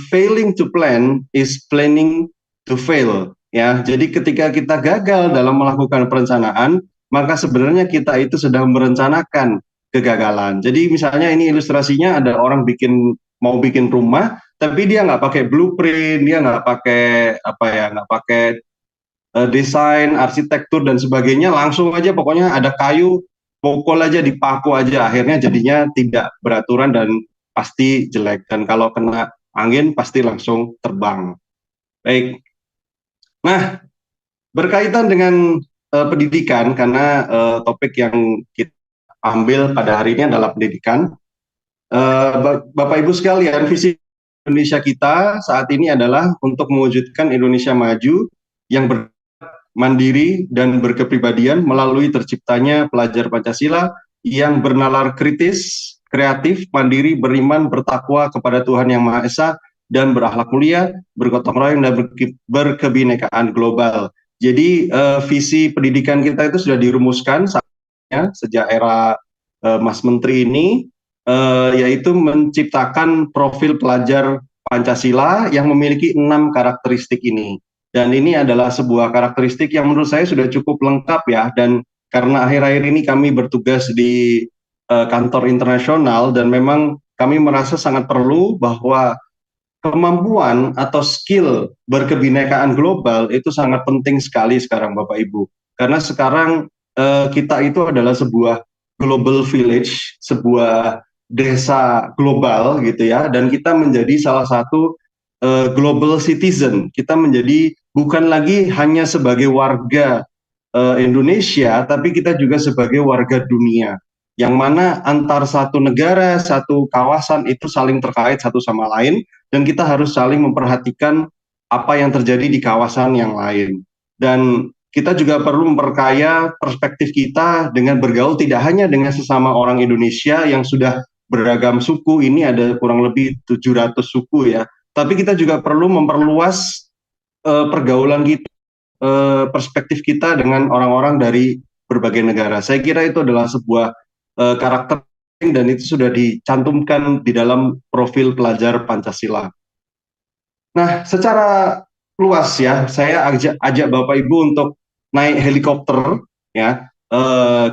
Failing to plan is planning to fail. Ya, jadi ketika kita gagal dalam melakukan perencanaan, maka sebenarnya kita itu sedang merencanakan kegagalan. Jadi misalnya ini ilustrasinya ada orang mau bikin rumah, tapi dia nggak pakai blueprint, dia nggak pakai apa ya, nggak pakai desain, arsitektur dan sebagainya, langsung aja pokoknya ada kayu, pukul aja dipaku aja, akhirnya jadinya tidak beraturan dan pasti jelek. Dan kalau kena angin pasti langsung terbang. Baik. Nah, berkaitan dengan pendidikan karena topik yang kita ambil pada hari ini adalah pendidikan. Bapak Ibu sekalian, visi Indonesia kita saat ini adalah untuk mewujudkan Indonesia maju yang mandiri dan berkepribadian melalui terciptanya pelajar Pancasila yang bernalar kritis, kreatif, mandiri, beriman, bertakwa kepada Tuhan Yang Maha Esa, dan berakhlak mulia, bergotong royong, dan berkebinekaan global. Jadi visi pendidikan kita itu sudah dirumuskan sejak era Mas Menteri ini, yaitu menciptakan profil pelajar Pancasila yang memiliki 6 karakteristik ini. Dan ini adalah sebuah karakteristik yang menurut saya sudah cukup lengkap ya. Dan karena akhir-akhir ini kami bertugas di kantor internasional dan memang kami merasa sangat perlu bahwa kemampuan atau skill berkebinekaan global itu sangat penting sekali sekarang Bapak Ibu. Karena sekarang kita itu adalah sebuah global village, sebuah desa global gitu ya. Dan kita menjadi salah satu global citizen. Kita menjadi bukan lagi hanya sebagai warga Indonesia, tapi kita juga sebagai warga dunia. Yang mana antar satu negara, satu kawasan itu saling terkait satu sama lain, dan kita harus saling memperhatikan apa yang terjadi di kawasan yang lain. Dan kita juga perlu memperkaya perspektif kita dengan bergaul tidak hanya dengan sesama orang Indonesia yang sudah beragam suku, ini ada kurang lebih 700 suku ya, tapi kita juga perlu memperluas pergaulan kita, perspektif kita dengan orang-orang dari berbagai negara. Saya kira itu adalah sebuah karakter dan itu sudah dicantumkan di dalam profil pelajar Pancasila. Nah, secara luas ya, saya ajak Bapak Ibu untuk naik helikopter ya.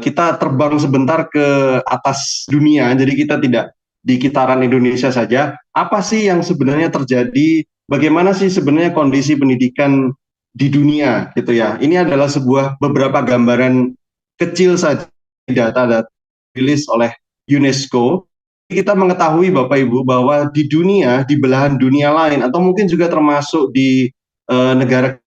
Kita terbang sebentar ke atas dunia, jadi kita tidak di kitaran Indonesia saja. Apa sih yang sebenarnya terjadi? Bagaimana sih sebenarnya kondisi pendidikan di dunia gitu ya? Ini adalah sebuah beberapa gambaran kecil saja data rilis oleh UNESCO. Kita mengetahui Bapak Ibu bahwa di dunia, di belahan dunia lain atau mungkin juga termasuk di negara,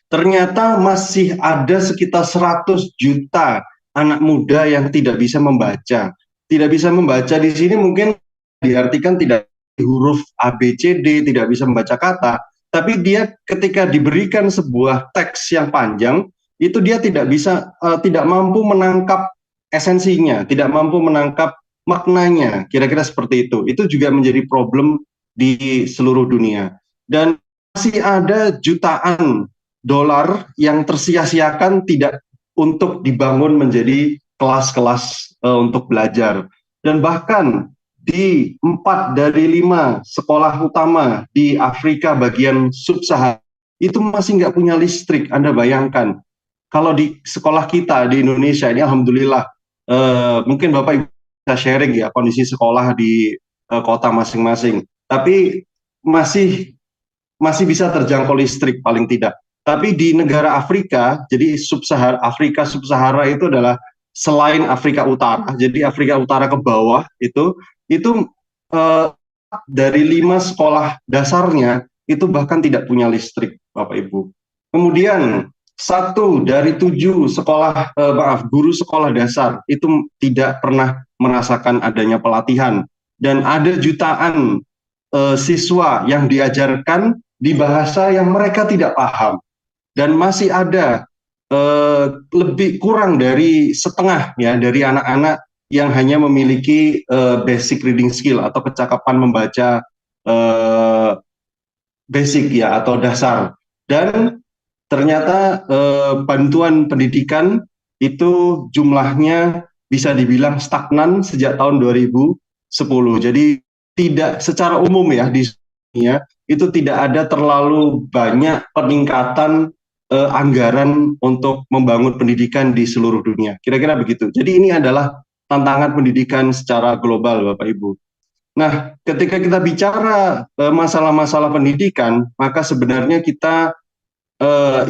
ternyata masih ada sekitar 100 juta anak muda yang tidak bisa membaca. Tidak bisa membaca di sini mungkin diartikan tidak huruf A, B, C, D, tidak bisa membaca kata, tapi dia ketika diberikan sebuah teks yang panjang, itu dia tidak bisa, tidak mampu menangkap esensinya, tidak mampu menangkap maknanya, kira-kira seperti itu. Itu juga menjadi problem di seluruh dunia. Dan masih ada jutaan dolar yang tersia-siakan tidak untuk dibangun menjadi kelas-kelas untuk belajar. Dan bahkan di 4 dari 5 sekolah utama di Afrika bagian sub-Sahara itu masih nggak punya listrik. Anda bayangkan, kalau di sekolah kita di Indonesia ini alhamdulillah, mungkin Bapak Ibu bisa sharing ya kondisi sekolah di kota masing-masing. Tapi masih masih bisa terjangkau listrik paling tidak. Tapi di negara Afrika, jadi Afrika sub-Sahara itu adalah selain Afrika Utara, jadi Afrika Utara ke bawah itu eh, dari 5 sekolah dasarnya itu bahkan tidak punya listrik, Bapak Ibu. Kemudian 1 dari 7 sekolah, guru sekolah dasar itu tidak pernah merasakan adanya pelatihan, dan ada jutaan siswa yang diajarkan di bahasa yang mereka tidak paham, dan masih ada lebih kurang dari setengah ya dari anak-anak yang hanya memiliki basic reading skill atau kecakapan membaca basic ya atau dasar. Dan ternyata bantuan pendidikan itu jumlahnya bisa dibilang stagnan sejak tahun 2010. Jadi tidak secara umum ya di dunia itu tidak ada terlalu banyak peningkatan anggaran untuk membangun pendidikan di seluruh dunia. Kira-kira begitu. Jadi ini adalah tantangan pendidikan secara global, Bapak Ibu. Nah, ketika kita bicara masalah-masalah pendidikan, maka sebenarnya kita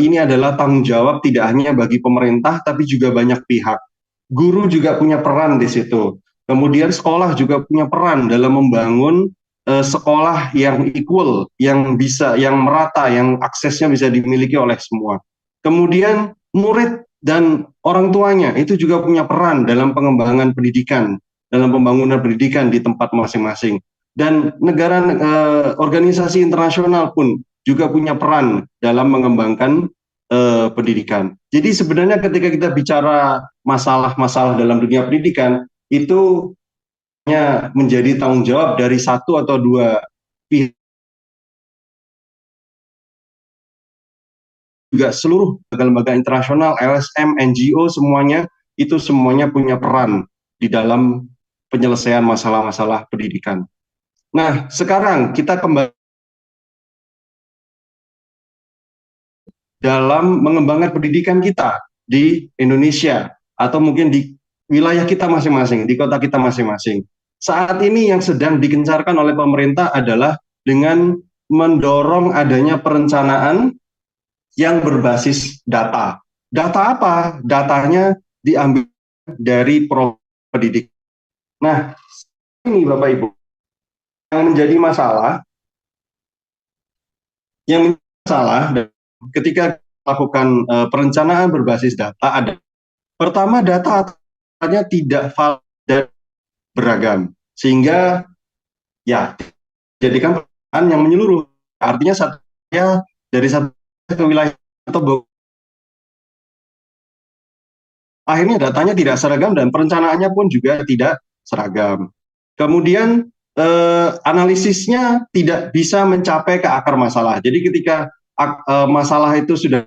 ini adalah tanggung jawab tidak hanya bagi pemerintah, tapi juga banyak pihak. Guru juga punya peran di situ. Kemudian sekolah juga punya peran dalam membangun sekolah yang equal, yang bisa, yang merata, yang aksesnya bisa dimiliki oleh semua. Kemudian murid dan orang tuanya itu juga punya peran dalam pengembangan pendidikan, dalam pembangunan pendidikan di tempat masing-masing. Dan negara organisasi internasional pun juga punya peran dalam mengembangkan pendidikan. Jadi sebenarnya ketika kita bicara masalah-masalah dalam dunia pendidikan itu hanya menjadi tanggung jawab dari satu atau dua pihak, juga seluruh lembaga internasional, LSM, NGO semuanya itu semuanya punya peran di dalam penyelesaian masalah-masalah pendidikan. Nah, sekarang kita kembali dalam mengembangkan pendidikan kita di Indonesia atau mungkin di wilayah kita masing-masing, di kota kita masing-masing. Saat ini yang sedang digencarkan oleh pemerintah adalah dengan mendorong adanya perencanaan yang berbasis data. Data apa? Datanya diambil dari program pendidikan. Nah, ini Bapak Ibu, yang menjadi masalah, yang menjadi masalah ketika melakukan perencanaan berbasis data ada pertama datanya tidak valid dan beragam sehingga ya jadikan perencanaan yang menyeluruh, artinya satunya dari satu ke wilayah atau akhirnya datanya tidak seragam dan perencanaannya pun juga tidak seragam. Kemudian analisisnya tidak bisa mencapai ke akar masalah. Jadi ketika masalah itu sudah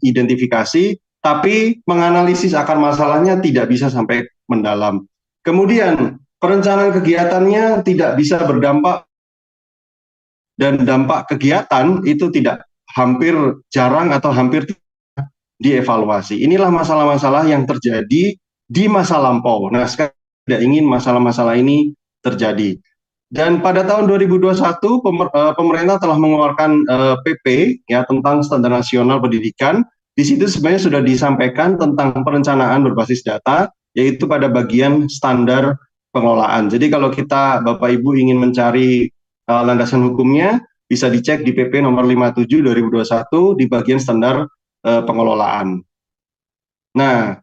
diidentifikasi, tapi menganalisis akar masalahnya tidak bisa sampai mendalam. Kemudian perencanaan kegiatannya tidak bisa berdampak dan dampak kegiatan itu tidak hampir jarang atau hampir dievaluasi. Inilah masalah-masalah yang terjadi di masa lampau. Nah, sekarang tidak ingin masalah-masalah ini terjadi. Dan pada tahun 2021 pemerintah telah mengeluarkan PP ya tentang standar nasional pendidikan. Di situ sebenarnya sudah disampaikan tentang perencanaan berbasis data, yaitu pada bagian standar pengelolaan. Jadi kalau kita Bapak Ibu ingin mencari landasan hukumnya, bisa dicek di PP nomor 57 2021 di bagian standar pengelolaan. Nah,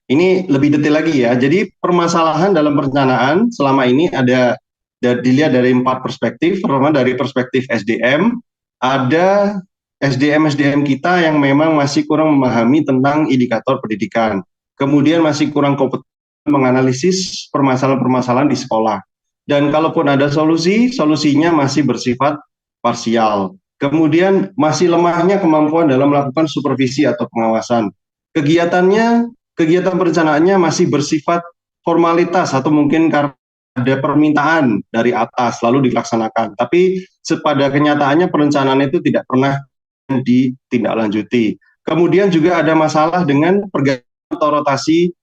ini lebih detail lagi ya. Jadi permasalahan dalam perencanaan selama ini ada dilihat dari 4 perspektif. Pertama dari perspektif SDM, ada SDM kita yang memang masih kurang memahami tentang indikator pendidikan. Kemudian masih kurang kompeten menganalisis permasalahan-permasalahan di sekolah. Dan kalaupun ada solusinya masih bersifat parsial. Kemudian masih lemahnya kemampuan dalam melakukan supervisi atau pengawasan. Kegiatan perencanaannya masih bersifat formalitas atau mungkin karena ada permintaan dari atas lalu dilaksanakan. Tapi pada kenyataannya perencanaan itu tidak pernah ditindaklanjuti. Kemudian juga ada masalah dengan pergantian atau rotasi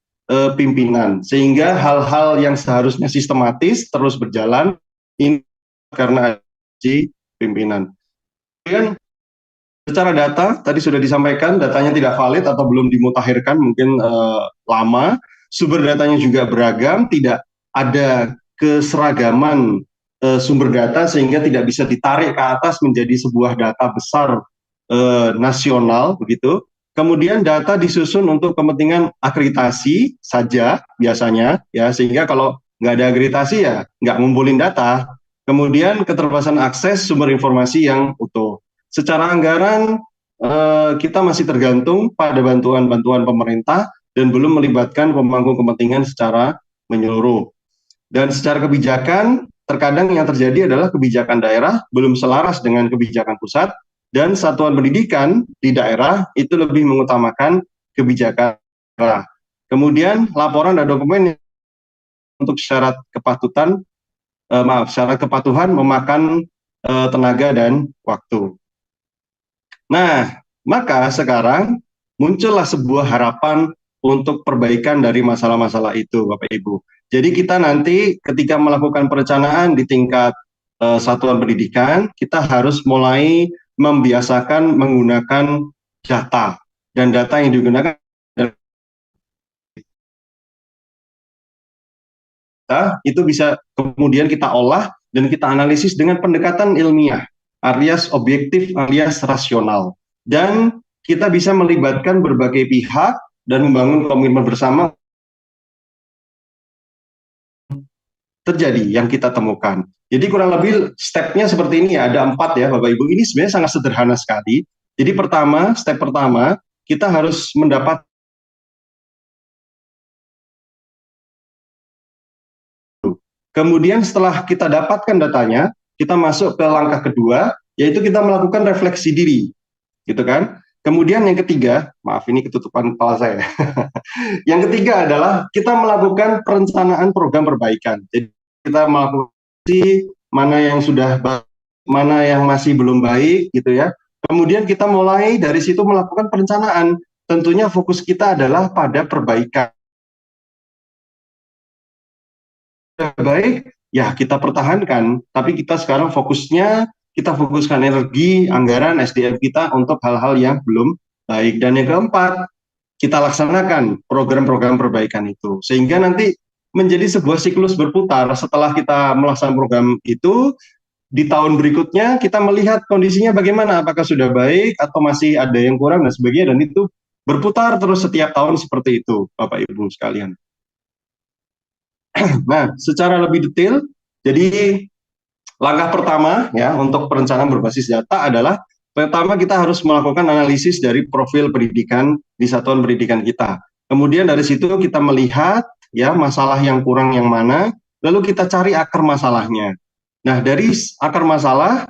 pimpinan, sehingga hal-hal yang seharusnya sistematis terus berjalan ini karena pimpinan. Kemudian secara data, tadi sudah disampaikan, datanya tidak valid atau belum dimutakhirkan, mungkin lama. Sumber datanya juga beragam, tidak ada keseragaman sumber data, sehingga tidak bisa ditarik ke atas menjadi sebuah data besar nasional, begitu. Kemudian data disusun untuk kepentingan akreditasi saja biasanya, ya sehingga kalau nggak ada akreditasi ya nggak ngumpulin data. Kemudian keterbatasan akses sumber informasi yang utuh. Secara anggaran kita masih tergantung pada bantuan-bantuan pemerintah dan belum melibatkan pemangku kepentingan secara menyeluruh. Dan secara kebijakan, terkadang yang terjadi adalah kebijakan daerah belum selaras dengan kebijakan pusat, dan satuan pendidikan di daerah itu lebih mengutamakan kebijakan daerah. Kemudian laporan dan dokumen untuk syarat kepatutan syarat kepatuhan memakan tenaga dan waktu. Nah, maka sekarang muncullah sebuah harapan untuk perbaikan dari masalah-masalah itu, Bapak Ibu. Jadi kita nanti ketika melakukan perencanaan di tingkat satuan pendidikan, kita harus mulai membiasakan menggunakan data, dan data yang digunakan itu bisa kemudian kita olah dan kita analisis dengan pendekatan ilmiah, alias objektif, alias rasional. Dan kita bisa melibatkan berbagai pihak dan membangun komitmen bersama terjadi yang kita temukan. Jadi kurang lebih stepnya seperti ini ya, ada 4 ya Bapak Ibu. Ini sebenarnya sangat sederhana sekali. Jadi step pertama, kita harus mendapat. Kemudian setelah kita dapatkan datanya, kita masuk ke langkah kedua, yaitu kita melakukan refleksi diri, gitu kan? Kemudian yang ketiga, maaf ini ketutupan kepala saya. Yang ketiga adalah kita melakukan perencanaan program perbaikan. Jadi kita melakukan mana yang sudah baik, mana yang masih belum baik, gitu ya. Kemudian kita mulai dari situ melakukan perencanaan. Tentunya fokus kita adalah pada perbaikan. Baik, ya kita pertahankan. Tapi kita sekarang kita fokuskan energi, anggaran, SDM kita untuk hal-hal yang belum baik. Dan yang keempat, kita laksanakan program-program perbaikan itu. Sehingga nanti menjadi sebuah siklus berputar. Setelah kita melaksanakan program itu, di tahun berikutnya kita melihat kondisinya bagaimana, apakah sudah baik atau masih ada yang kurang dan sebagainya. Dan itu berputar terus setiap tahun seperti itu, Bapak Ibu sekalian. Nah, secara lebih detail, jadi langkah pertama ya untuk perencanaan berbasis data adalah pertama kita harus melakukan analisis dari profil pendidikan di satuan pendidikan kita. Kemudian dari situ kita melihat ya masalah yang kurang yang mana, lalu kita cari akar masalahnya. Nah, dari akar masalah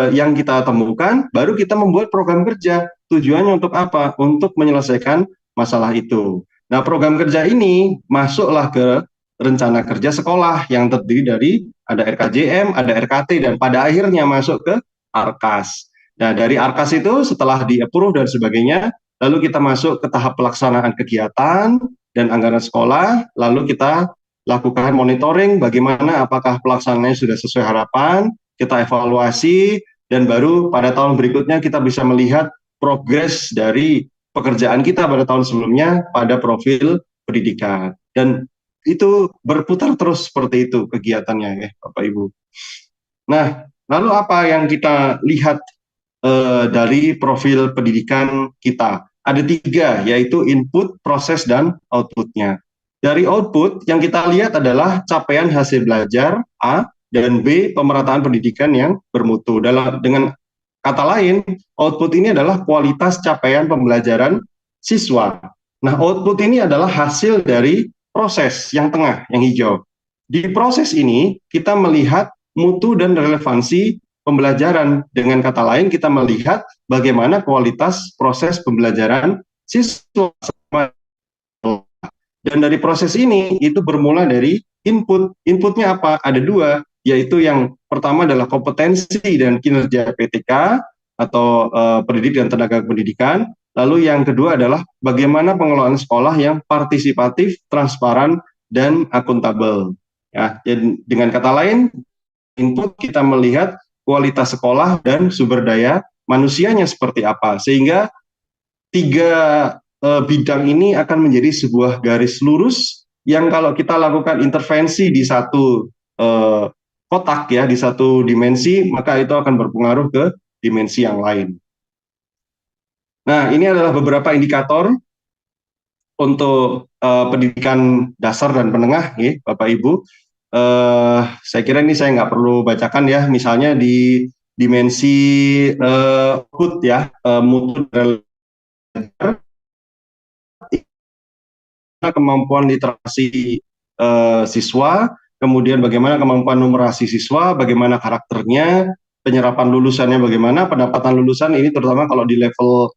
yang kita temukan, baru kita membuat program kerja. Tujuannya untuk apa? Untuk menyelesaikan masalah itu. Nah, program kerja ini masuklah ke rencana kerja sekolah yang terdiri dari ada RKJM, ada RKT, dan pada akhirnya masuk ke ARKAS. Nah, dari ARKAS itu setelah di-approve dan sebagainya, lalu kita masuk ke tahap pelaksanaan kegiatan dan anggaran sekolah, lalu kita lakukan monitoring bagaimana apakah pelaksanaannya sudah sesuai harapan, kita evaluasi, dan baru pada tahun berikutnya kita bisa melihat progres dari pekerjaan kita pada tahun sebelumnya pada profil pendidikan. Dan itu berputar terus seperti itu kegiatannya ya Bapak Ibu. Nah, lalu apa yang kita lihat dari profil pendidikan kita? Ada 3, yaitu input, proses, dan outputnya. Dari output yang kita lihat adalah capaian hasil belajar A, dan B, pemerataan pendidikan yang bermutu. Dengan kata lain, output ini adalah kualitas capaian pembelajaran siswa. Nah, output ini adalah hasil dari proses yang tengah, yang hijau. Di proses ini, kita melihat mutu dan relevansi pembelajaran. Dengan kata lain, kita melihat bagaimana kualitas proses pembelajaran siswa. Dan dari proses ini, itu bermula dari input. Inputnya apa? Ada 2, yaitu yang pertama adalah kompetensi dan kinerja PTK atau pendidik dan tenaga pendidikan. Lalu yang kedua adalah bagaimana pengelolaan sekolah yang partisipatif, transparan, dan akuntabel. Ya, dengan kata lain, input kita melihat kualitas sekolah dan sumber daya manusianya seperti apa. Sehingga 3 bidang ini akan menjadi sebuah garis lurus yang kalau kita lakukan intervensi di satu kotak ya, di satu dimensi, maka itu akan berpengaruh ke dimensi yang lain. Nah, ini adalah beberapa indikator untuk pendidikan dasar dan menengah, ya, Bapak Ibu. Saya kira ini saya nggak perlu bacakan ya, misalnya di dimensi HUT ya, mutu kemampuan literasi siswa, kemudian bagaimana kemampuan numerasi siswa, bagaimana karakternya, penyerapan lulusannya bagaimana, pendapatan lulusan ini terutama kalau di level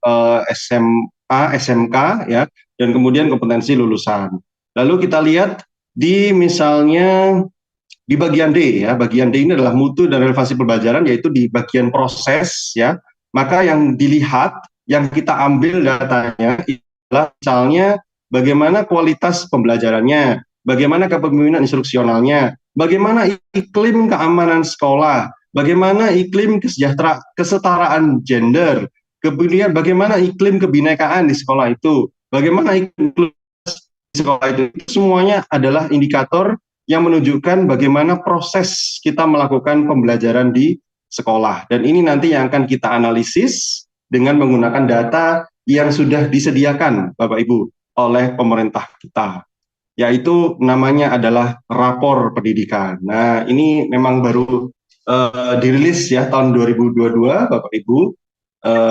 SMA, SMK ya, dan kemudian kompetensi lulusan. Lalu kita lihat di misalnya di bagian D ya, bagian D ini adalah mutu dan relevansi pembelajaran, yaitu di bagian proses ya. Maka yang dilihat, yang kita ambil datanya adalah misalnya bagaimana kualitas pembelajarannya, bagaimana kepemimpinan instruksionalnya, bagaimana iklim keamanan sekolah, bagaimana iklim kesetaraan gender, kemudian bagaimana iklim kebinekaan di sekolah itu, bagaimana iklim di sekolah itu semuanya adalah indikator yang menunjukkan bagaimana proses kita melakukan pembelajaran di sekolah. Dan ini nanti yang akan kita analisis dengan menggunakan data yang sudah disediakan Bapak Ibu oleh pemerintah kita, yaitu namanya adalah rapor pendidikan. Nah, ini memang baru dirilis ya tahun 2022 Bapak Ibu.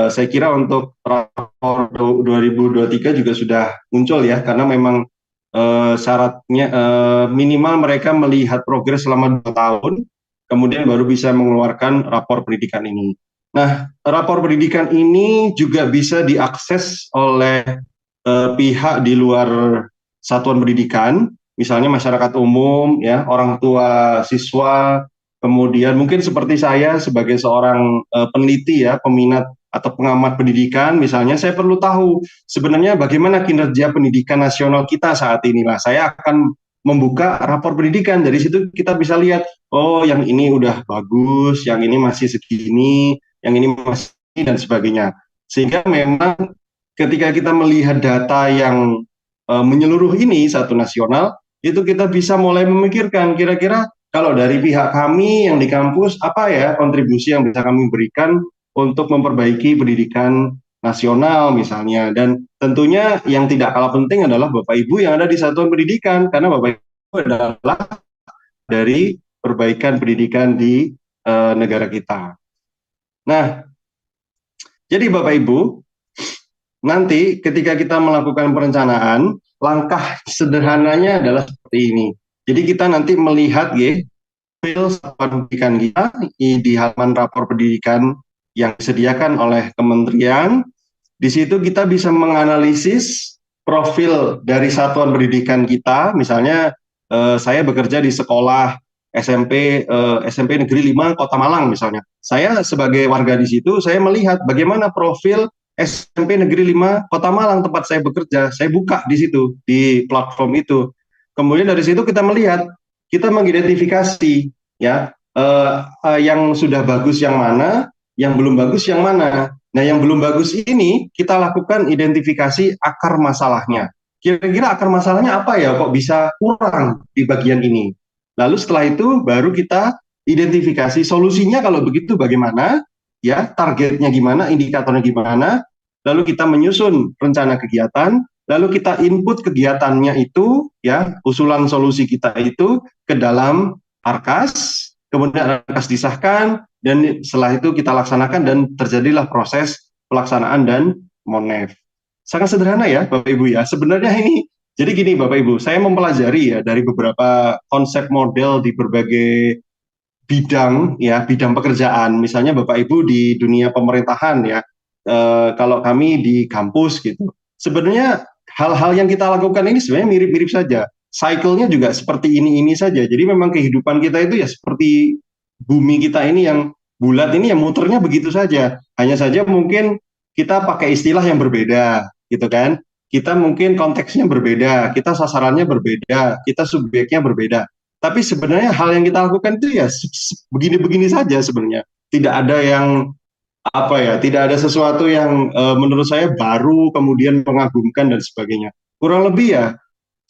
Saya kira untuk rapor 2023 juga sudah muncul ya, karena memang syaratnya minimal mereka melihat progres selama 2 tahun, kemudian baru bisa mengeluarkan rapor pendidikan ini. Nah, rapor pendidikan ini juga bisa diakses oleh pihak di luar satuan pendidikan, misalnya masyarakat umum, ya, orang tua siswa, kemudian mungkin seperti saya sebagai seorang peneliti ya, peminat atau pengamat pendidikan, misalnya saya perlu tahu sebenarnya bagaimana kinerja pendidikan nasional kita saat ini. Lah, saya akan membuka rapor pendidikan. Dari situ kita bisa lihat, oh yang ini udah bagus, yang ini masih segini, yang ini masih dan sebagainya. Sehingga memang ketika kita melihat data yang menyeluruh ini satu nasional, itu kita bisa mulai memikirkan kira-kira kalau dari pihak kami yang di kampus, apa ya kontribusi yang bisa kami berikan untuk memperbaiki pendidikan nasional misalnya. Dan tentunya yang tidak kalah penting adalah Bapak Ibu yang ada di satuan pendidikan, karena Bapak Ibu adalah dari perbaikan pendidikan di negara kita. Nah, jadi Bapak Ibu, nanti ketika kita melakukan perencanaan, langkah sederhananya adalah seperti ini. Jadi kita nanti melihat ya, satuan pendidikan kita di halaman rapor pendidikan yang disediakan oleh kementerian. Di situ kita bisa menganalisis profil dari satuan pendidikan kita. Misalnya saya bekerja di sekolah SMP Negeri 5 Kota Malang misalnya. Saya sebagai warga di situ, saya melihat bagaimana profil SMP Negeri 5 Kota Malang tempat saya bekerja. Saya buka di situ, di platform itu. Kemudian dari situ kita melihat, kita mengidentifikasi ya yang sudah bagus yang mana, yang belum bagus yang mana. Nah, yang belum bagus ini kita lakukan identifikasi akar masalahnya. Kira-kira akar masalahnya apa ya? Kok bisa kurang di bagian ini? Lalu setelah itu baru kita identifikasi solusinya kalau begitu bagaimana, ya targetnya gimana, indikatornya gimana. Lalu kita menyusun rencana kegiatan, lalu kita input kegiatannya itu, ya usulan solusi kita itu ke dalam Arkas, kemudian Arkas disahkan, dan setelah itu kita laksanakan dan terjadilah proses pelaksanaan dan monef. Sangat sederhana ya Bapak Ibu ya. Sebenarnya ini, jadi gini Bapak Ibu, saya mempelajari ya dari beberapa konsep model di berbagai bidang ya, bidang pekerjaan. Misalnya Bapak Ibu di dunia pemerintahan ya, kalau kami di kampus gitu. Sebenarnya hal-hal yang kita lakukan ini sebenarnya mirip-mirip saja. Cycle-nya juga seperti ini saja. Jadi memang kehidupan kita itu ya seperti bumi kita ini yang bulat ini yang muternya begitu saja. Hanya saja mungkin kita pakai istilah yang berbeda, gitu kan. Kita mungkin konteksnya berbeda, kita sasarannya berbeda, kita subjeknya berbeda. Tapi sebenarnya hal yang kita lakukan itu ya begini-begini saja sebenarnya. Tidak ada yang apa ya, tidak ada sesuatu yang menurut saya baru kemudian mengagumkan dan sebagainya. Kurang lebih ya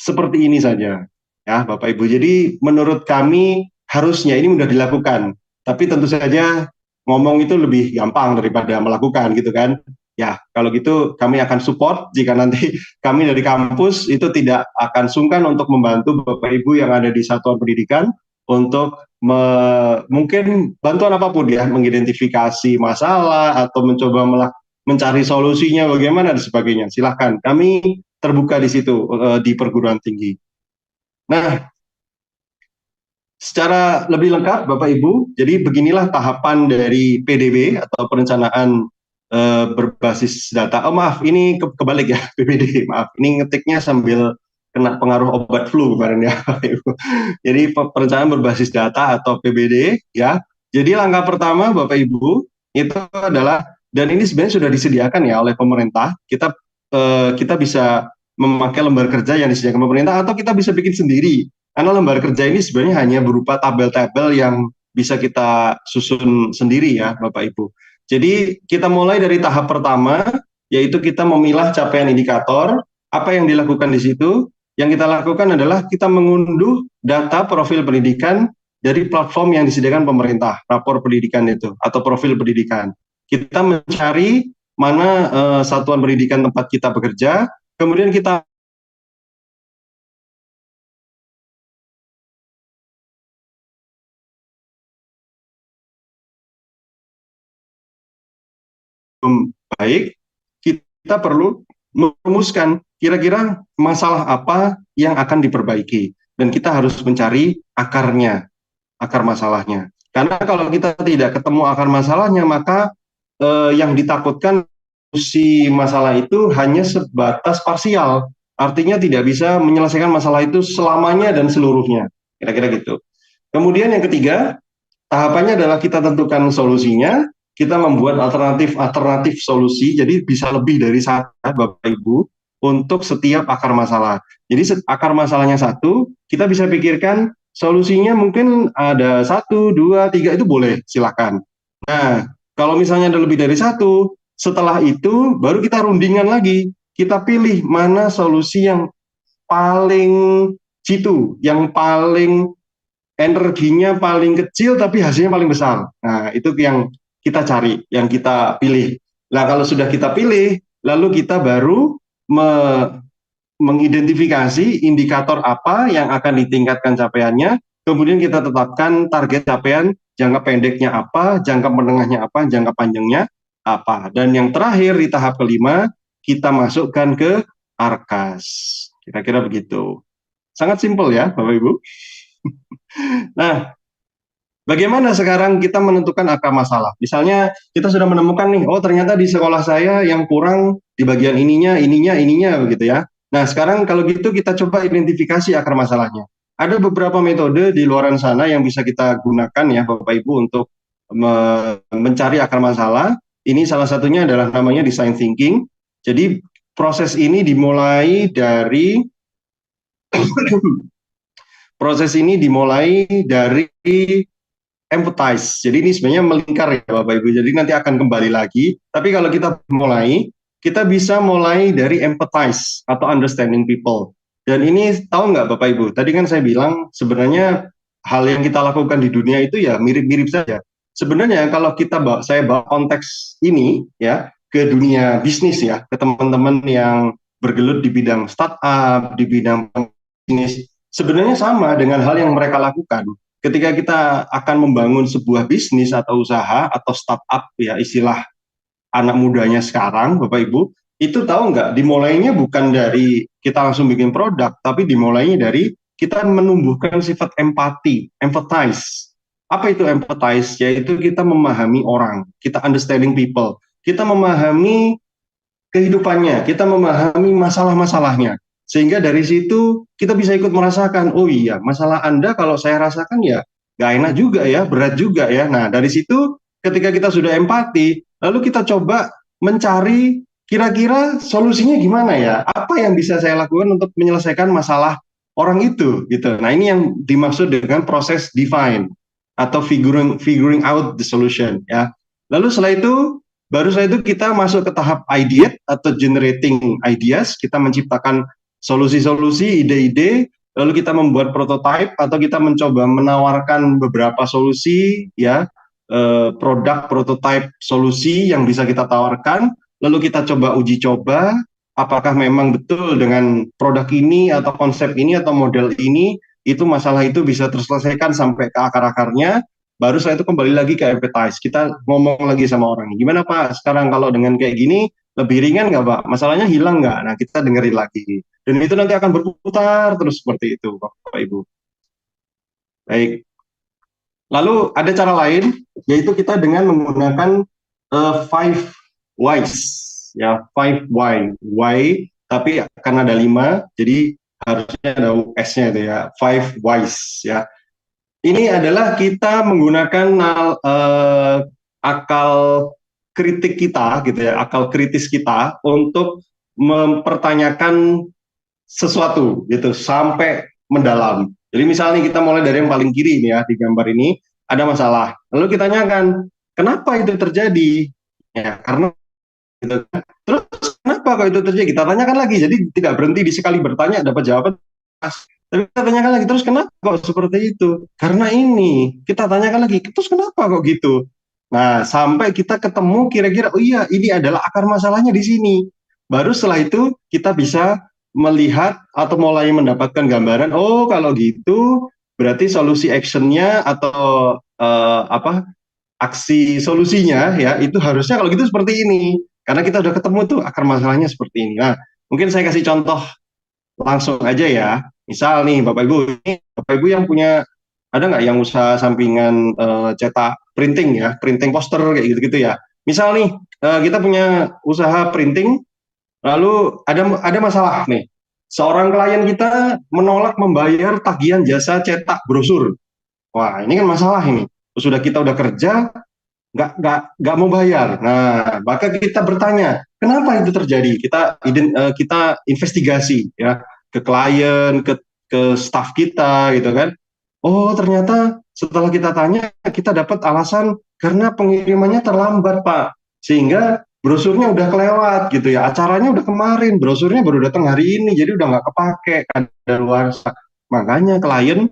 seperti ini saja ya Bapak Ibu. Jadi menurut kami harusnya ini mudah dilakukan, tapi tentu saja ngomong itu lebih gampang daripada melakukan gitu kan. Ya kalau gitu kami akan support jika nanti kami dari kampus itu tidak akan sungkan untuk membantu Bapak Ibu yang ada di satuan pendidikan untuk mungkin bantuan apapun ya, mengidentifikasi masalah atau mencoba mencari solusinya bagaimana dan sebagainya. Silahkan, kami terbuka di situ di perguruan tinggi. Nah, secara lebih lengkap Bapak Ibu, jadi beginilah tahapan dari PDB atau perencanaan berbasis data. Oh maaf, ini kebalik ya PPD, maaf. Ini ngetiknya sambil kena pengaruh obat flu kemarin ya Bapak Ibu. Jadi perencanaan berbasis data atau PBD ya. Jadi langkah pertama Bapak Ibu itu adalah, dan ini sebenarnya sudah disediakan ya oleh pemerintah. Kita bisa memakai lembar kerja yang disediakan pemerintah atau kita bisa bikin sendiri. Karena lembar kerja ini sebenarnya hanya berupa tabel-tabel yang bisa kita susun sendiri ya Bapak Ibu. Jadi kita mulai dari tahap pertama, yaitu kita memilah capaian indikator. Apa yang dilakukan di situ? Yang kita lakukan adalah kita mengunduh data profil pendidikan dari platform yang disediakan pemerintah, rapor pendidikan itu, atau profil pendidikan. Kita mencari mana satuan pendidikan tempat kita bekerja, kemudian kita baik, kita perlu merumuskan kira-kira masalah apa yang akan diperbaiki. Dan kita harus mencari akarnya, akar masalahnya. Karena kalau kita tidak ketemu akar masalahnya, maka yang ditakutkan solusi masalah itu hanya sebatas parsial. Artinya tidak bisa menyelesaikan masalah itu selamanya dan seluruhnya. Kira-kira gitu. Kemudian yang ketiga, tahapannya adalah kita tentukan solusinya, kita membuat alternatif solusi, jadi bisa lebih dari satu Bapak Ibu untuk setiap akar masalah. Jadi akar masalahnya satu, kita bisa pikirkan solusinya mungkin ada satu, dua, tiga, itu boleh, silakan. Nah, kalau misalnya ada lebih dari satu, setelah itu baru kita rundingan lagi, kita pilih mana solusi yang paling jitu, yang paling energinya paling kecil tapi hasilnya paling besar. Nah, itu yang kita cari, yang kita pilih. Nah, kalau sudah kita pilih, lalu kita baru mengidentifikasi indikator apa yang akan ditingkatkan capaiannya, kemudian kita tetapkan target capaian, jangka pendeknya apa, jangka menengahnya apa, jangka panjangnya apa. Dan yang terakhir di tahap kelima, kita masukkan ke Arkas. Kira-kira begitu. Sangat simpel ya, Bapak Ibu. Nah, bagaimana sekarang kita menentukan akar masalah? Misalnya kita sudah menemukan nih, oh ternyata di sekolah saya yang kurang di bagian ininya, begitu ya. Nah, sekarang kalau gitu kita coba identifikasi akar masalahnya. Ada beberapa metode di luaran sana yang bisa kita gunakan ya Bapak Ibu untuk mencari akar masalah. Ini salah satunya adalah namanya design thinking. Jadi proses ini dimulai dari empathize. Jadi ini sebenarnya melingkar ya Bapak Ibu. Jadi nanti akan kembali lagi. Tapi kalau kita mulai, kita bisa mulai dari empathize atau understanding people. Dan ini tahu nggak Bapak Ibu? Tadi kan saya bilang sebenarnya hal yang kita lakukan di dunia itu ya mirip-mirip saja. Sebenarnya kalau saya bawa konteks ini ya ke dunia bisnis ya, ke teman-teman yang bergelut di bidang startup, di bidang bisnis, sebenarnya sama dengan hal yang mereka lakukan. Ketika kita akan membangun sebuah bisnis atau usaha atau startup ya istilah anak mudanya sekarang Bapak Ibu, itu tahu nggak dimulainya bukan dari kita langsung bikin produk, tapi dimulainya dari kita menumbuhkan sifat empati, empathize. Apa itu empathize? Yaitu kita memahami orang, kita understanding people, kita memahami kehidupannya, kita memahami masalah-masalahnya. Sehingga dari situ kita bisa ikut merasakan, oh iya masalah Anda kalau saya rasakan ya gak enak juga ya, berat juga ya. Nah dari situ ketika kita sudah empati, lalu kita coba mencari kira-kira solusinya gimana ya, apa yang bisa saya lakukan untuk menyelesaikan masalah orang itu gitu. Nah ini yang dimaksud dengan proses define atau figuring out the solution ya. Lalu setelah itu baru setelah itu kita masuk ke tahap ideate atau generating ideas, kita menciptakan solusi-solusi, ide-ide, lalu kita membuat prototype atau kita mencoba menawarkan beberapa solusi ya, produk prototype solusi yang bisa kita tawarkan, lalu kita coba uji coba apakah memang betul dengan produk ini atau konsep ini atau model ini itu masalah itu bisa terselesaikan sampai ke akar-akarnya. Baru setelah itu kembali lagi ke empathize, kita ngomong lagi sama orang, gimana Pak sekarang kalau dengan kayak gini lebih ringan nggak Pak, masalahnya hilang nggak? Nah kita dengerin lagi, dan itu nanti akan berputar terus seperti itu Bapak Ibu. Baik, lalu ada cara lain, yaitu kita dengan menggunakan five whys, ya five why, tapi akan ada 5. Jadi harusnya ada US-nya itu ya, five whys ya. Ini adalah kita menggunakan akal kritik kita gitu ya, akal kritis kita untuk mempertanyakan sesuatu gitu sampai mendalam. Jadi misalnya kita mulai dari yang paling kiri ini ya, di gambar ini ada masalah. Lalu kita tanyakan, kenapa itu terjadi? Ya, karena gitu kan. Terus kenapa kok itu terjadi? Kita tanyakan lagi. Jadi tidak berhenti di sekali bertanya dapat jawaban. Tapi kita tanyakan lagi, terus kenapa kok seperti itu? Karena ini. Kita tanyakan lagi, terus kenapa kok gitu? Nah, sampai kita ketemu kira-kira, oh iya, ini adalah akar masalahnya di sini. Baru setelah itu kita bisa melihat atau mulai mendapatkan gambaran, oh kalau gitu berarti solusi actionnya atau apa aksi solusinya ya itu harusnya kalau gitu seperti ini. Karena kita udah ketemu tuh akar masalahnya seperti ini. Nah, mungkin saya kasih contoh langsung aja ya. Misal nih Bapak Ibu, ini Bapak Ibu yang punya ada nggak yang usaha sampingan cetak printing ya, printing poster kayak gitu-gitu ya. Misal nih kita punya usaha printing, lalu ada masalah nih. Seorang klien kita menolak membayar tagihan jasa cetak brosur. Wah, ini kan masalah ini. Sudah kita udah kerja, nggak mau bayar. Nah, maka kita bertanya, kenapa itu terjadi? Kita investigasi ya ke klien, ke staff kita gitu kan. Oh, ternyata setelah kita tanya, kita dapat alasan karena pengirimannya terlambat, Pak. Sehingga brosurnya udah kelewat gitu ya. Acaranya udah kemarin, brosurnya baru datang hari ini, jadi udah nggak kepake kan luar. Makanya klien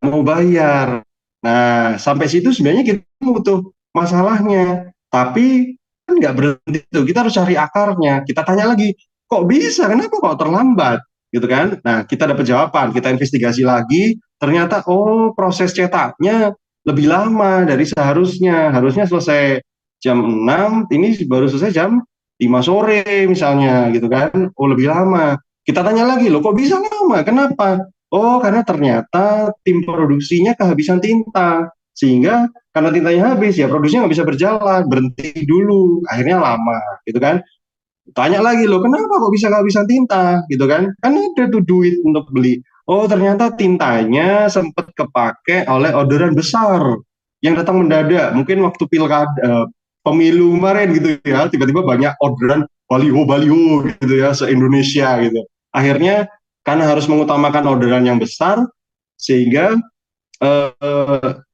mau bayar. Nah, sampai situ sebenarnya kita butuh masalahnya. Tapi kan nggak berhenti itu. Kita harus cari akarnya. Kita tanya lagi, kok bisa? Kenapa kok terlambat? Gitu kan? Nah, kita dapat jawaban. Kita investigasi lagi. Ternyata, oh proses cetaknya lebih lama dari seharusnya. Harusnya selesai jam 6, ini baru selesai jam 5 sore misalnya gitu kan. Oh lebih lama. Kita tanya lagi, loh kok bisa lama? Kenapa? Oh, karena ternyata tim produksinya kehabisan tinta. Sehingga karena tintanya habis, ya produksinya nggak bisa berjalan, berhenti dulu. Akhirnya lama, gitu kan. Tanya lagi, loh kenapa kok bisa kehabisan tinta, gitu kan. Kan ada tuh duit untuk beli. Oh, ternyata tintanya sempat kepake oleh orderan besar yang datang mendadak. Mungkin waktu pilkada, pemilu kemarin gitu ya, tiba-tiba banyak orderan baliho-baliho gitu ya, se-Indonesia gitu. Akhirnya karena harus mengutamakan orderan yang besar, sehingga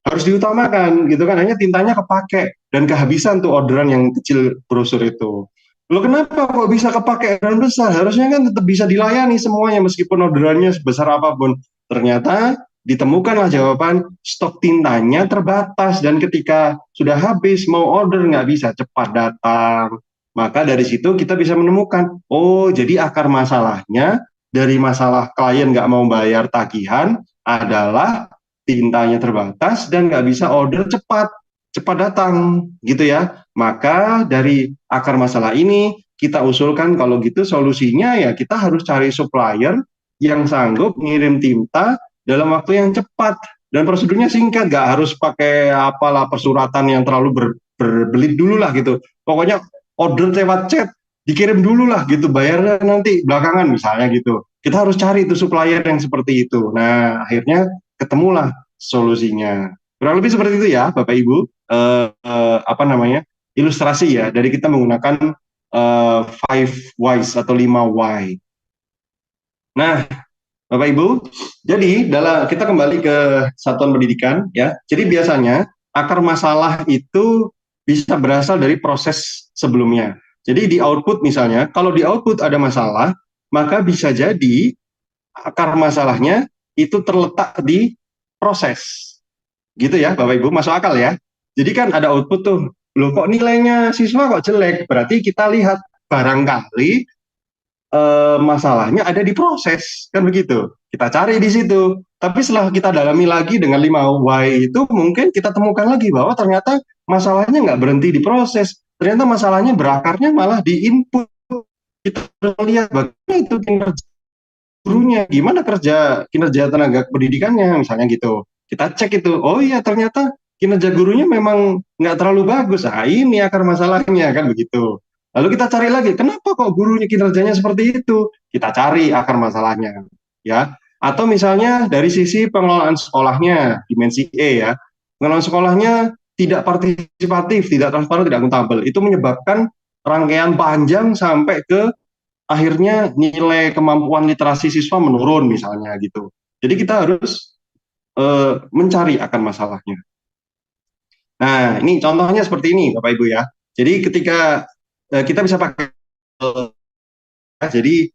harus diutamakan gitu kan, hanya tintanya kepake dan kehabisan tuh orderan yang kecil brosur itu. Lo kenapa kok bisa kepake orderan besar? Harusnya kan tetap bisa dilayani semuanya meskipun orderannya sebesar apapun. Ternyata ditemukanlah jawaban, stok tintanya terbatas dan ketika sudah habis mau order nggak bisa cepat datang. Maka dari situ kita bisa menemukan, oh jadi akar masalahnya dari masalah klien nggak mau bayar tagihan adalah tintanya terbatas dan nggak bisa order cepat datang gitu ya. Maka dari akar masalah ini kita usulkan kalau gitu solusinya ya kita harus cari supplier yang sanggup ngirim tinta dalam waktu yang cepat dan prosedurnya singkat, nggak harus pakai apalah persuratan yang terlalu berbelit dulu lah gitu. Pokoknya order lewat chat dikirim dulu lah gitu, bayarnya nanti belakangan misalnya gitu. Kita harus cari itu supplier yang seperti itu. Nah akhirnya ketemulah solusinya. Kurang lebih seperti itu ya, Bapak Ibu. Apa namanya? Ilustrasi ya dari kita menggunakan five whys atau 5 why. Nah, Bapak Ibu, jadi kita kembali ke satuan pendidikan ya. Jadi biasanya akar masalah itu bisa berasal dari proses sebelumnya. Jadi di output misalnya, kalau di output ada masalah, maka bisa jadi akar masalahnya itu terletak di proses. Gitu ya, Bapak Ibu, masuk akal ya. Jadi kan ada output tuh, loh kok nilainya siswa kok jelek? Berarti kita lihat barangkali masalahnya ada di proses, kan begitu. Kita cari di situ. Tapi setelah kita dalami lagi dengan 5 why itu, mungkin kita temukan lagi bahwa ternyata masalahnya nggak berhenti di proses. Ternyata masalahnya berakarnya malah di input. Kita lihat bagaimana itu kinerja gurunya, gimana kinerja tenaga pendidikannya, misalnya gitu. Kita cek itu, oh iya ternyata kinerja gurunya memang nggak terlalu bagus. Ah ini akar masalahnya kan begitu. Lalu kita cari lagi, kenapa kok gurunya kinerjanya seperti itu? Kita cari akar masalahnya, ya. Atau misalnya dari sisi pengelolaan sekolahnya, dimensi E ya, pengelolaan sekolahnya tidak partisipatif, tidak transparan, tidak akuntabel. Itu menyebabkan rangkaian panjang sampai ke akhirnya nilai kemampuan literasi siswa menurun misalnya gitu. Jadi kita harus mencari akar masalahnya. Nah, ini contohnya seperti ini, Bapak Ibu ya. Jadi ketika kita bisa pakai jadi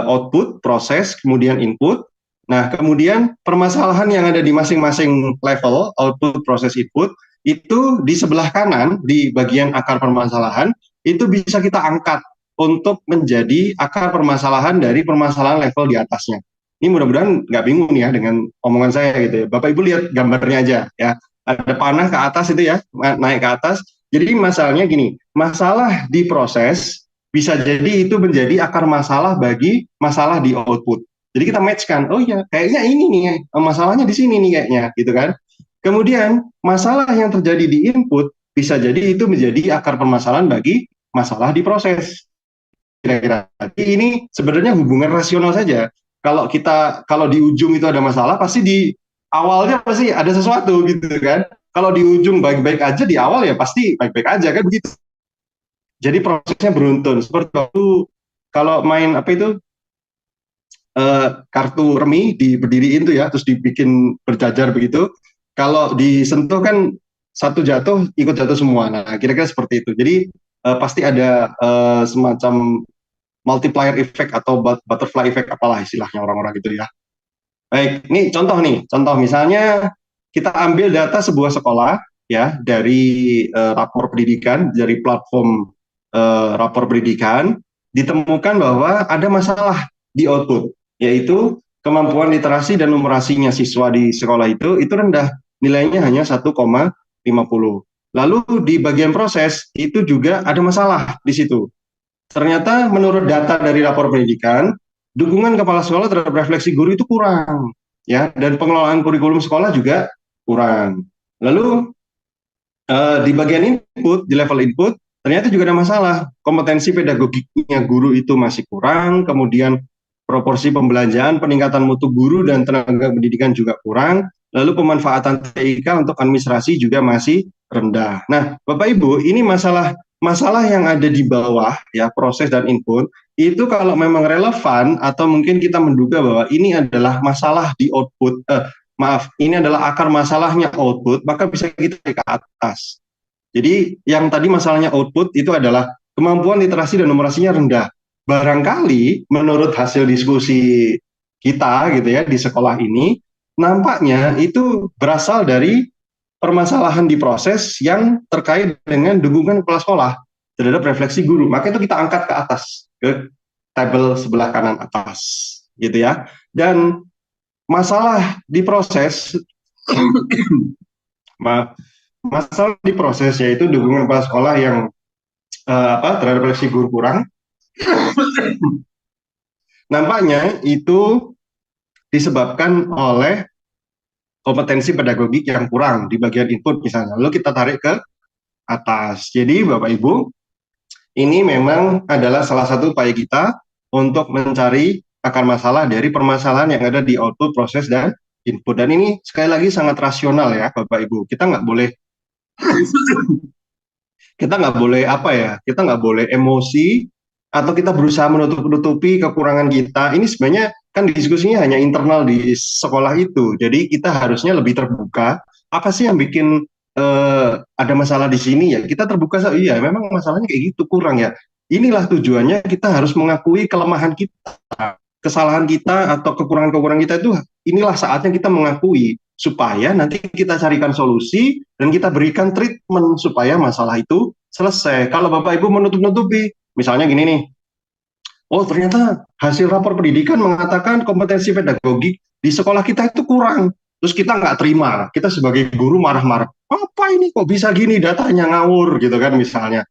output, proses, kemudian input. Nah, kemudian permasalahan yang ada di masing-masing level, output, proses, input, itu di sebelah kanan, di bagian akar permasalahan, itu bisa kita angkat untuk menjadi akar permasalahan dari permasalahan level di atasnya. Ini mudah-mudahan nggak bingung ya dengan omongan saya gitu ya. Bapak Ibu lihat gambarnya aja ya. Ada panah ke atas itu ya, naik ke atas. Jadi masalahnya gini, masalah di proses bisa jadi itu menjadi akar masalah bagi masalah di output. Jadi kita matchkan, oh ya kayaknya ini nih masalahnya di sini nih kayaknya, gitu kan. Kemudian masalah yang terjadi di input bisa jadi itu menjadi akar permasalahan bagi masalah di proses. Kira-kira. Jadi ini sebenarnya hubungan rasional saja. Kalau di ujung itu ada masalah, pasti di awalnya pasti ada sesuatu gitu kan. Kalau di ujung baik-baik aja, di awal ya pasti baik-baik aja kan begitu. Jadi prosesnya beruntun. Seperti waktu kalau main apa itu kartu remi diberdiriin tuh ya, terus dibikin berjajar begitu. Kalau disentuh kan satu jatuh ikut jatuh semua. Nah kira-kira seperti itu. Jadi pasti ada semacam multiplier effect atau butterfly effect apalah istilahnya orang-orang gitu ya. Baik, ini contoh nih. Contoh misalnya kita ambil data sebuah sekolah ya dari rapor pendidikan dari platform rapor pendidikan ditemukan bahwa ada masalah di output yaitu kemampuan literasi dan numerasinya siswa di sekolah itu rendah, nilainya hanya 1,50. Lalu di bagian proses itu juga ada masalah di situ. Ternyata menurut data dari rapor pendidikan, dukungan kepala sekolah terhadap refleksi guru itu kurang, ya, dan pengelolaan kurikulum sekolah juga kurang. Lalu di bagian input, di level input, ternyata juga ada masalah. Kompetensi pedagogiknya guru itu masih kurang, kemudian proporsi pembelanjaan, peningkatan mutu guru dan tenaga pendidikan juga kurang, lalu pemanfaatan TIK untuk administrasi juga masih rendah. Nah, Bapak Ibu, ini masalah yang ada di bawah ya proses dan input itu kalau memang relevan atau mungkin kita menduga bahwa ini adalah masalah di output ini adalah akar masalahnya output, maka bisa kita ke atas. Jadi yang tadi masalahnya output itu adalah kemampuan literasi dan numerasinya rendah. Barangkali menurut hasil diskusi kita gitu ya di sekolah ini, nampaknya itu berasal dari permasalahan di proses yang terkait dengan dukungan kepala sekolah terhadap refleksi guru. Maka itu kita angkat ke atas, ke tabel sebelah kanan atas, gitu ya. Dan masalah di proses, maaf, masalah di proses yaitu dukungan kepala sekolah yang terhadap refleksi guru kurang, nampaknya itu disebabkan oleh kompetensi pedagogik yang kurang di bagian input misalnya. Lalu kita tarik ke atas. Jadi Bapak Ibu, ini memang adalah salah satu upaya kita untuk mencari akar masalah dari permasalahan yang ada di output, proses, dan input. Dan ini sekali lagi sangat rasional ya Bapak Ibu. Kita nggak boleh apa ya, kita nggak boleh emosi atau kita berusaha menutupi kekurangan kita. Ini sebenarnya kan diskusinya hanya internal di sekolah itu. Jadi kita harusnya lebih terbuka. Apa sih yang bikin ada masalah di sini ya? Kita terbuka, iya memang masalahnya kayak gitu kurang ya. Inilah tujuannya kita harus mengakui kelemahan kita, kesalahan kita atau kekurangan-kekurangan kita itu. Inilah saatnya kita mengakui supaya nanti kita carikan solusi dan kita berikan treatment supaya masalah itu selesai. Kalau Bapak Ibu menutup-nutupi, misalnya gini nih, oh ternyata hasil rapor pendidikan mengatakan kompetensi pedagogik di sekolah kita itu kurang. Terus kita nggak terima, kita sebagai guru marah-marah. Apa ini kok bisa gini datanya ngawur gitu kan misalnya.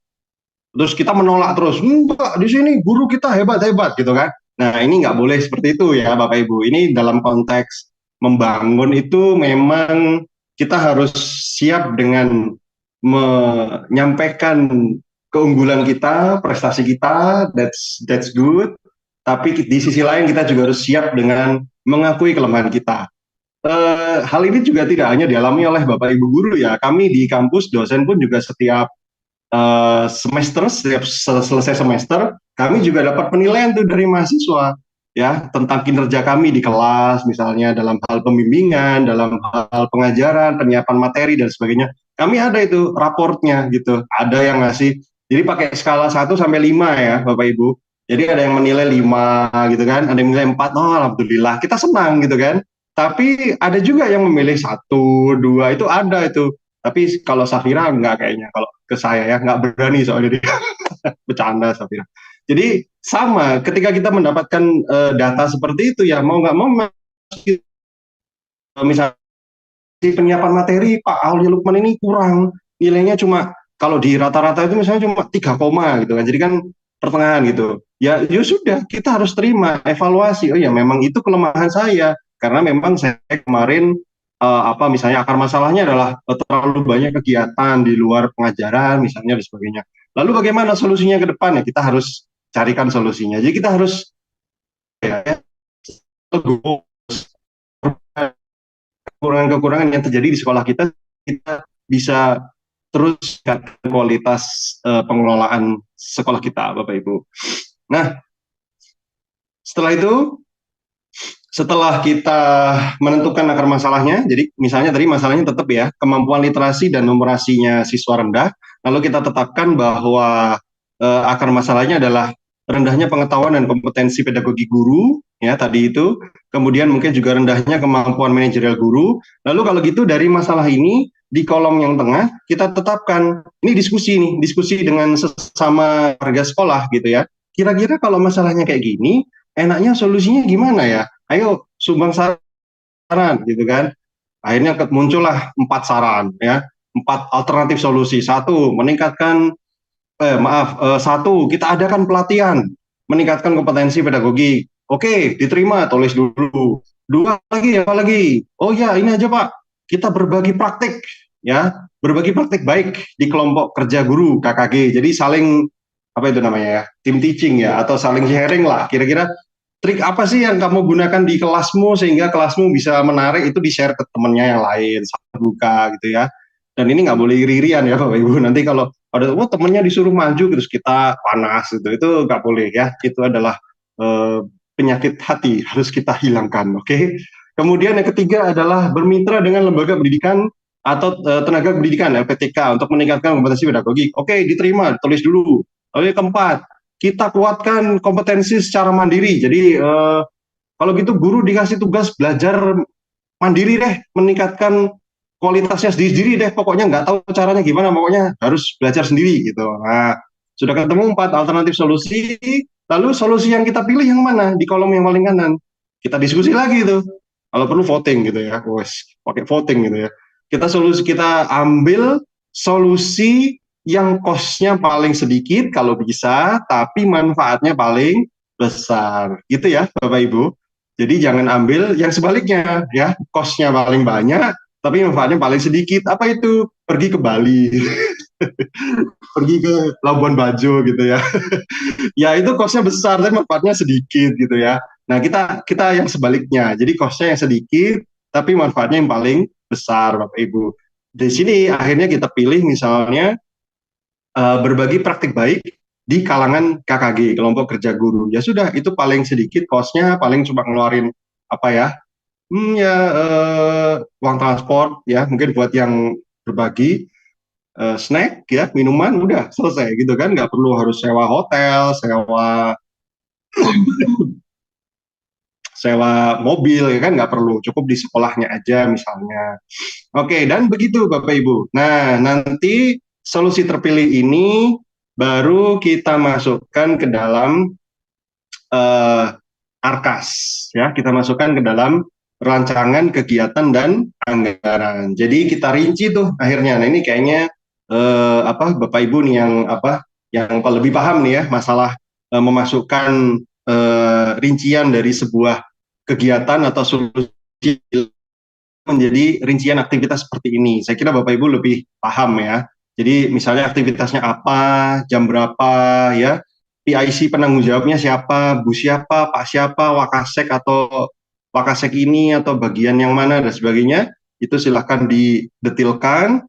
Terus kita menolak terus, enggak di sini guru kita hebat-hebat gitu kan. Nah ini nggak boleh seperti itu ya Bapak Ibu. Ini dalam konteks membangun itu memang kita harus siap dengan menyampaikan keunggulan kita, prestasi kita, that's good. Tapi di sisi lain kita juga harus siap dengan mengakui kelemahan kita. Hal ini juga tidak hanya dialami oleh Bapak Ibu guru ya. Kami di kampus dosen pun juga setiap semester, setiap selesai semester, kami juga dapat penilaian tuh dari mahasiswa ya tentang kinerja kami di kelas, misalnya dalam hal pembimbingan, dalam hal pengajaran, penyiapan materi dan sebagainya. Kami ada itu raportnya gitu. Ada yang ngasih, jadi pakai skala 1 sampai 5 ya Bapak Ibu. Jadi ada yang menilai 5 gitu kan, ada yang menilai 4, oh alhamdulillah kita senang gitu kan. Tapi ada juga yang memilih 1, 2 itu ada itu. Tapi kalau Safira enggak kayaknya, kalau ke saya ya nggak berani soalnya dia bercanda Safira. Jadi sama ketika kita mendapatkan data seperti itu ya mau nggak mau misalnya penyiapan materi Pak Aulia Lukman ini kurang, nilainya cuma kalau di rata-rata itu misalnya cuma 3 koma gitu kan, jadi kan pertengahan gitu. Ya, ya sudah, kita harus terima evaluasi. Oh ya, memang itu kelemahan saya karena memang saya kemarin apa misalnya akar masalahnya adalah terlalu banyak kegiatan di luar pengajaran misalnya dan sebagainya. Lalu bagaimana solusinya ke depan ya? Kita harus carikan solusinya. Jadi kita harus ya, kekurangan-kekurangan yang terjadi di sekolah kita bisa terus kualitas pengelolaan sekolah kita, Bapak Ibu. Nah, setelah itu, setelah kita menentukan akar masalahnya, jadi misalnya tadi masalahnya tetap ya, kemampuan literasi dan numerasinya siswa rendah, lalu kita tetapkan bahwa akar masalahnya adalah rendahnya pengetahuan dan kompetensi pedagogi guru, ya tadi itu, kemudian mungkin juga rendahnya kemampuan manajerial guru. Lalu kalau gitu dari masalah ini di kolom yang tengah kita tetapkan ini diskusi dengan sesama warga sekolah gitu ya. Kira-kira kalau masalahnya kayak gini, enaknya solusinya gimana ya? Ayo sumbang saran gitu kan. Akhirnya muncullah 4 saran ya, 4 alternatif solusi. Satu, meningkatkan satu, kita adakan pelatihan, meningkatkan kompetensi pedagogi. Oke, diterima, tulis dulu. 2 lagi, apa lagi? Oh ya, ini aja Pak, kita berbagi praktik, ya, berbagi praktik baik di kelompok kerja guru KKG. Jadi saling apa itu namanya ya, tim teaching ya, atau saling sharing lah. Kira-kira trik apa sih yang kamu gunakan di kelasmu sehingga kelasmu bisa menarik itu di-share ke temennya yang lain, buka gitu ya. Dan ini nggak boleh iri-irian ya Bapak Ibu. Nanti kalau ada temennya disuruh maju terus kita panas gitu, itu nggak boleh ya. Itu adalah penyakit hati, harus kita hilangkan. Oke. Kemudian yang ketiga adalah bermitra dengan lembaga pendidikan atau tenaga pendidikan LPTK untuk meningkatkan kompetensi pedagogik. Oke, diterima, tulis dulu. Lalu yang keempat, kita kuatkan kompetensi secara mandiri. Jadi kalau gitu guru dikasih tugas belajar mandiri deh, meningkatkan kualitasnya sendiri deh. Pokoknya nggak tahu caranya gimana, pokoknya harus belajar sendiri gitu. Nah, sudah ketemu 4 alternatif solusi. Lalu solusi yang kita pilih yang mana? Di kolom yang paling kanan. Kita diskusi lagi tuh. Kalau perlu voting gitu ya, wes pakai voting gitu ya. Kita ambil solusi yang cost-nya paling sedikit kalau bisa, tapi manfaatnya paling besar. Gitu ya, Bapak Ibu. Jadi jangan ambil yang sebaliknya ya, cost-nya paling banyak, tapi manfaatnya paling sedikit. Apa itu? Pergi ke Bali, pergi ke Labuan Bajo gitu ya. Ya itu cost-nya besar, tapi manfaatnya sedikit gitu ya. Nah kita yang sebaliknya, jadi cost-nya yang sedikit, tapi manfaatnya yang paling besar, Bapak Ibu. Di sini akhirnya kita pilih misalnya berbagi praktik baik di kalangan KKG, kelompok kerja guru. Ya sudah, itu paling sedikit cost-nya, paling cuma ngeluarin apa ya, uang transport ya, mungkin buat yang berbagi snack ya, minuman, udah selesai gitu kan, nggak perlu harus sewa hotel, sewa mobil ya kan, nggak perlu, cukup di sekolahnya aja misalnya. Oke, dan begitu Bapak Ibu. Nah, nanti solusi terpilih ini baru kita masukkan ke dalam Arkas ya, kita masukkan ke dalam rancangan kegiatan dan anggaran. Jadi kita rinci tuh akhirnya. Nah, ini kayaknya apa Bapak Ibu nih yang lebih paham nih ya masalah memasukkan rincian dari sebuah kegiatan atau solusi menjadi rincian aktivitas seperti ini. Saya kira Bapak Ibu lebih paham ya. Jadi misalnya aktivitasnya apa, jam berapa, ya, PIC penanggung jawabnya siapa, Bu siapa, Pak siapa, Wakasek atau Wakasek ini atau bagian yang mana dan sebagainya, itu silahkan didetilkan.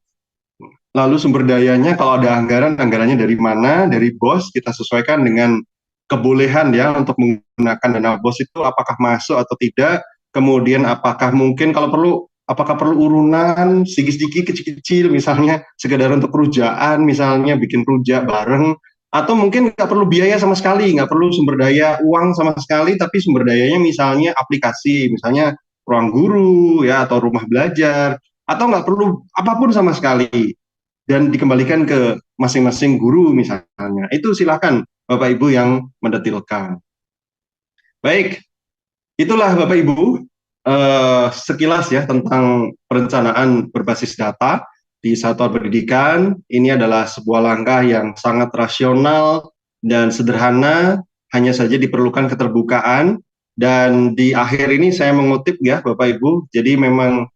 Lalu sumber dayanya kalau ada anggaran, anggarannya dari mana, dari BOS, kita sesuaikan dengan kebolehan ya untuk menggunakan dana BOS itu apakah masuk atau tidak, kemudian apakah mungkin kalau perlu, apakah perlu urunan sedikit-sedikit kecil-kecil misalnya sekedar untuk kerujaan misalnya bikin rujak bareng, atau mungkin nggak perlu biaya sama sekali, nggak perlu sumber daya uang sama sekali, tapi sumber dayanya misalnya aplikasi, misalnya ruang guru ya atau rumah belajar, atau nggak perlu apapun sama sekali dan dikembalikan ke masing-masing guru misalnya. Itu silakan Bapak Ibu yang mendetilkan. Baik, itulah Bapak Ibu sekilas ya tentang perencanaan berbasis data di satuan pendidikan. Ini adalah sebuah langkah yang sangat rasional dan sederhana, hanya saja diperlukan keterbukaan. Dan di akhir ini saya mengutip ya Bapak Ibu, jadi memang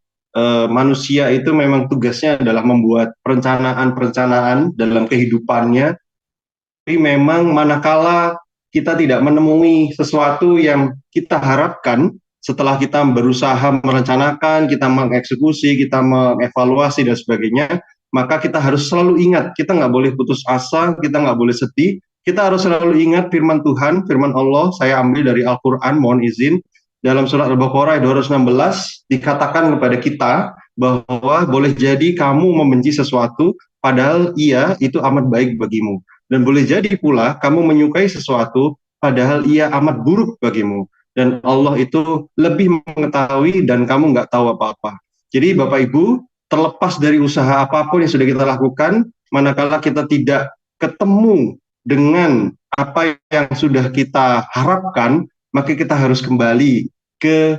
manusia itu memang tugasnya adalah membuat perencanaan-perencanaan dalam kehidupannya, tapi memang manakala kita tidak menemui sesuatu yang kita harapkan setelah kita berusaha merencanakan, kita mengeksekusi, kita mengevaluasi dan sebagainya, maka kita harus selalu ingat, kita nggak boleh putus asa, kita nggak boleh sedih, kita harus selalu ingat firman Tuhan, firman Allah, saya ambil dari Al-Quran, mohon izin, dalam surat Al-Baqarah 216, dikatakan kepada kita bahwa boleh jadi kamu membenci sesuatu, padahal ia itu amat baik bagimu. Dan boleh jadi pula kamu menyukai sesuatu padahal ia amat buruk bagimu. Dan Allah itu lebih mengetahui dan kamu nggak tahu apa-apa. Jadi Bapak Ibu, terlepas dari usaha apapun yang sudah kita lakukan, manakala kita tidak ketemu dengan apa yang sudah kita harapkan, maka kita harus kembali ke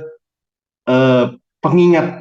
pengingat